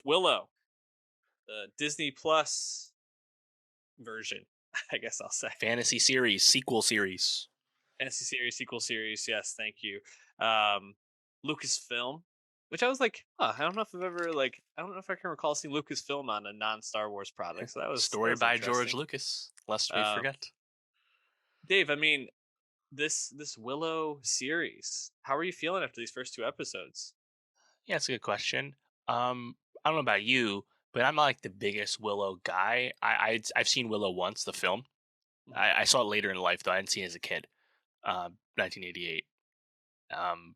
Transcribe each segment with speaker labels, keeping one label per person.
Speaker 1: Willow, the Disney Plus version, I guess I'll say.
Speaker 2: Fantasy series, sequel series.
Speaker 1: Fantasy series, sequel series. Yes, thank you. Um, Lucasfilm, which I was like, huh, I don't know if I've ever I don't know if I can recall seeing Lucasfilm on a non-Star Wars product. So that
Speaker 2: Story
Speaker 1: was
Speaker 2: by George
Speaker 1: interesting.
Speaker 2: Lucas, lest we
Speaker 1: Um,
Speaker 2: forget.
Speaker 1: Dave, I mean, this Willow series, how are you feeling after these first two episodes?
Speaker 2: Yeah, it's a good question. I don't know about you, but I'm not like the biggest Willow guy. I've seen Willow once, the film.
Speaker 1: Mhm.
Speaker 2: I saw it later in life though. I didn't see it as a kid. 1988. Um,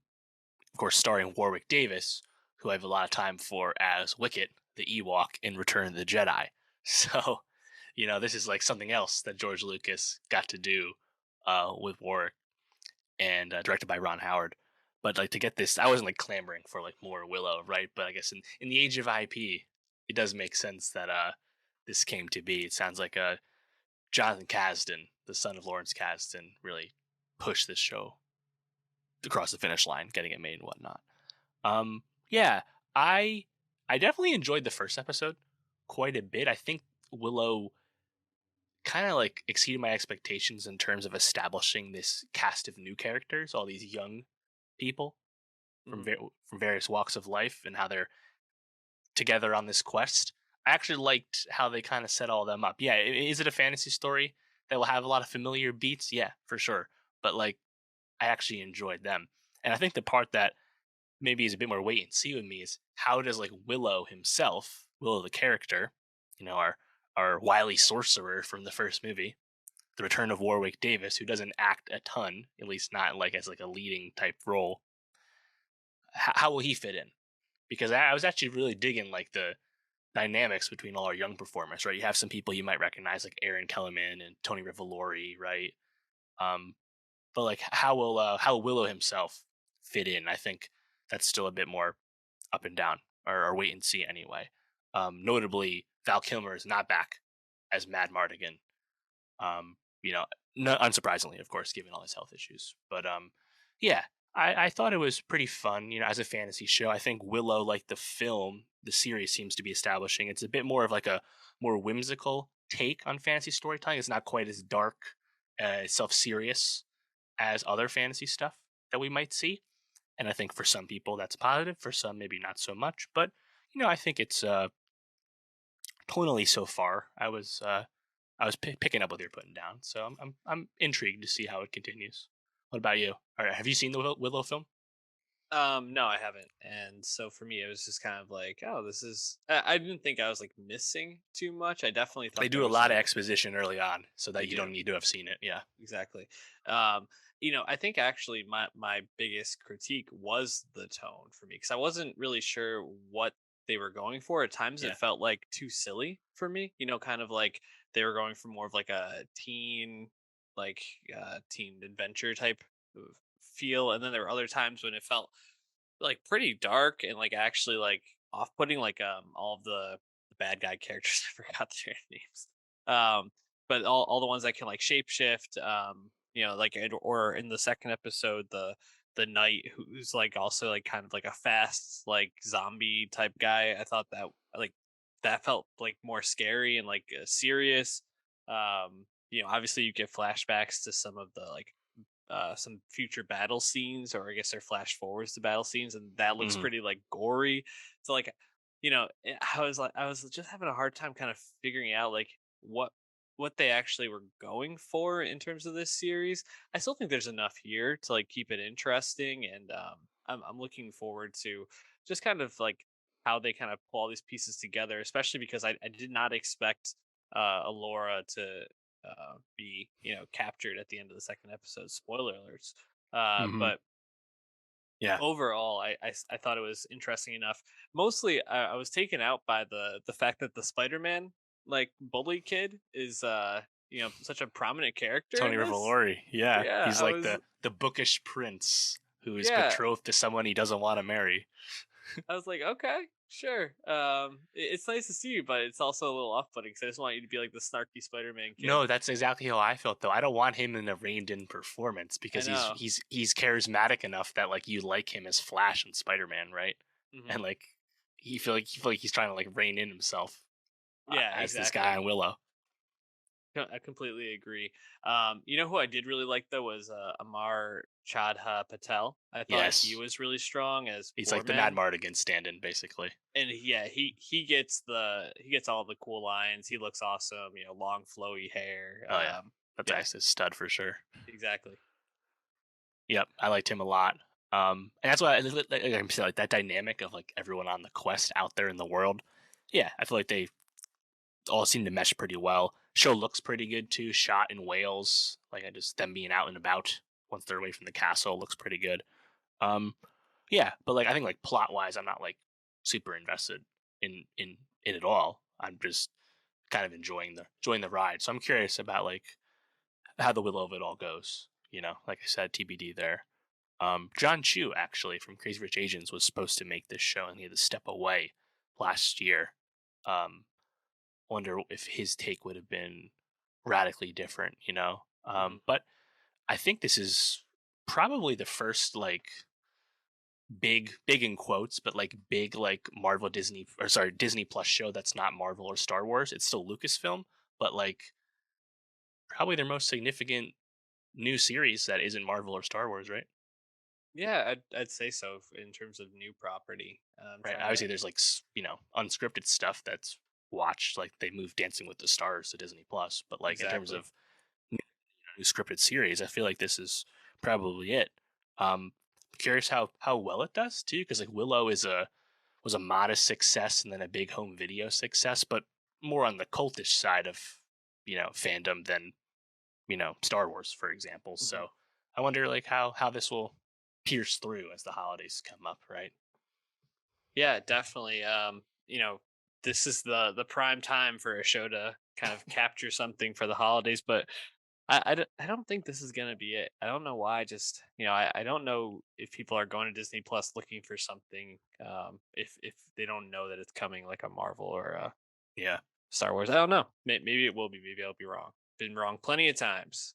Speaker 2: of course, starring Warwick Davis, who I have a lot of time for as Wicket, the Ewok in Return of the Jedi. So, this is like something else that George Lucas got to do with Warwick, and directed by Ron Howard. But like to get this, I wasn't like clamoring for like more Willow, right? But I guess in the age of IP, it does make sense that this came to be. It sounds like Jonathan Kasdan, the son of Lawrence Kasdan, really pushed this show across the finish line, getting it made and whatnot. Yeah, I definitely enjoyed the first episode quite a bit. I think Willow kind of like exceeded my expectations in terms of establishing this cast of new characters, all these young people from
Speaker 1: Mhm.
Speaker 2: from various walks of life and how they're together on this quest. I actually liked how they kind of set all them up. Yeah, is it a fantasy story that will have a lot of familiar beats? Yeah, for sure. But like, I actually enjoyed them, and I think the part that maybe is a bit more wait and see with me is how does like Willow himself, Willow the character, our wily sorcerer from the first movie, the return of Warwick Davis, who doesn't act a ton, at least not like as like a leading type role. How will he fit in? Because I was actually really digging like the dynamics between all our young performers, right? You have some people you might recognize like Aaron Kellerman and Tony Rivolori, right? Um, but like how will Willow himself fit in? I think that's still a bit more up and down, or wait and see anyway. Notably, Val Kilmer is not back as Mad Mardigan. Um, unsurprisingly, of course, given all his health issues. But yeah, I thought it was pretty fun. As a fantasy show, I think Willow, like the film, the series seems to be establishing, it's a bit more of like a more whimsical take on fantasy storytelling. It's not quite as dark, self-serious as other fantasy stuff that we might see. And I think for some people that's positive, for some maybe not so much. But I think it's tonally so far. I was picking up what they're putting down, so I'm intrigued to see how it continues. What about you? All right, have you seen the Willow film?
Speaker 1: No, I haven't. And so for me, it was just kind of like, oh, this is. I didn't think I was like missing too much. I definitely
Speaker 2: They
Speaker 1: thought there
Speaker 2: do a
Speaker 1: was
Speaker 2: lot of
Speaker 1: some.
Speaker 2: exposition early on, so
Speaker 1: They
Speaker 2: that you
Speaker 1: do
Speaker 2: don't need to have seen it. Yeah,
Speaker 1: exactly. Um, I think actually my biggest critique was the tone for me because I wasn't really sure what they were going for. At times, it
Speaker 2: yeah.
Speaker 1: felt like too silly for me. Kind of like they were going for more of like a like teen adventure type of feel, and then there were other times when it felt like pretty dark and like actually like off-putting, like all of the bad guy characters. I forgot their names. But all the ones that can like shapeshift, like or in the second episode, the knight who's like also like kind of like a fast like zombie type guy. I thought that like that felt like more scary and like serious. Obviously you get flashbacks to some of the like some future battle scenes, or I guess they're flash forwards to battle scenes, and that looks
Speaker 2: Hmm.
Speaker 1: pretty like gory. So like, I was just having a hard time kind of figuring out like what they actually were going for in terms of this series. I still think there's enough here to like keep it interesting, and I'm looking forward to just kind of like how they kind of pull all these pieces together, especially because I did not expect Alora to be captured at the end of the second episode. Spoiler alerts.
Speaker 2: Hmm.
Speaker 1: But
Speaker 2: Yeah.
Speaker 1: overall, I thought it was interesting enough. Mostly, I was taken out by the fact that the Spider-Man like bully kid is such a prominent character
Speaker 2: Tony
Speaker 1: in this.
Speaker 2: Rivolori. Yeah,
Speaker 1: Yeah,
Speaker 2: he's
Speaker 1: I
Speaker 2: like
Speaker 1: was
Speaker 2: the bookish prince who is
Speaker 1: yeah
Speaker 2: betrothed to someone he doesn't want to marry.
Speaker 1: I was like, okay, sure. It's nice to see you, but it's also a little off-putting because I just want you to be like the snarky Spider-Man kid.
Speaker 2: No, that's exactly how I felt though. I don't want him in a reined-in performance
Speaker 1: I
Speaker 2: because he's
Speaker 1: know.
Speaker 2: he's he's charismatic enough that like you like him as Flash and Spider-Man, right?
Speaker 1: Hmm.
Speaker 2: And like you feel like he's trying to like rein in himself
Speaker 1: Yeah,
Speaker 2: as this
Speaker 1: exactly.
Speaker 2: guy on Willow.
Speaker 1: I completely agree. You know who I did really like though was Amar Chadha Patel. I thought he
Speaker 2: Yes,
Speaker 1: was really strong as
Speaker 2: he's like the Mad
Speaker 1: Boardman,
Speaker 2: Mardigan stand-in, basically.
Speaker 1: and yeah, he gets all the cool lines. He looks awesome. You know, long flowy hair.
Speaker 2: Oh yeah, that's
Speaker 1: Yeah,
Speaker 2: actually a stud for sure.
Speaker 1: exactly.
Speaker 2: Yep, I liked him a lot. And that's why, like I'm saying, like that dynamic of like everyone on the quest out there in the world. Yeah, I feel like they all seem to mesh pretty well. Show looks pretty good too. Shot in Wales, like I just them being out and about once they're away from the castle looks pretty good. Um, yeah, but like I think like plot wise, I'm not like super invested in it all. I'm just kind of enjoying the ride. So I'm curious about like how the Willow of it all goes. You know, like I said, TBD there. John Chu actually from Crazy Rich Asians was supposed to make this show, and he had to step away last year. Um, Wonder if his take would have been radically different, you know.
Speaker 1: Hmm.
Speaker 2: But I think this is probably the first like big in quotes, but like big like Marvel Disney or sorry Disney Plus show that's not Marvel or Star Wars. It's still Lucasfilm, but like probably their most significant new series that isn't Marvel or Star Wars, right?
Speaker 1: Yeah, I'd say so in terms of new property. I'm
Speaker 2: Right.
Speaker 1: trying to.
Speaker 2: Obviously, there's like unscripted stuff that's watched. Like they moved Dancing with the Stars to Disney Plus, but like in terms
Speaker 1: Exactly.
Speaker 2: of new scripted series, I feel like this is probably it. Curious how well it does too, because like Willow was a modest success and then a big home video success, but more on the cultish side of fandom than Star Wars, for example.
Speaker 1: Hmm.
Speaker 2: So I wonder like how this will pierce through as the holidays come up, right?
Speaker 1: Yeah, definitely. This is the prime time for a show to kind of capture something for the holidays, but I don't think this is gonna be it. I don't know why. Just I don't know if people are going to Disney Plus looking for something. If they don't know that it's coming, like a Marvel or a
Speaker 2: Yeah.
Speaker 1: Star Wars. I don't know. Maybe it will be. Maybe I'll be wrong. Been wrong plenty of times.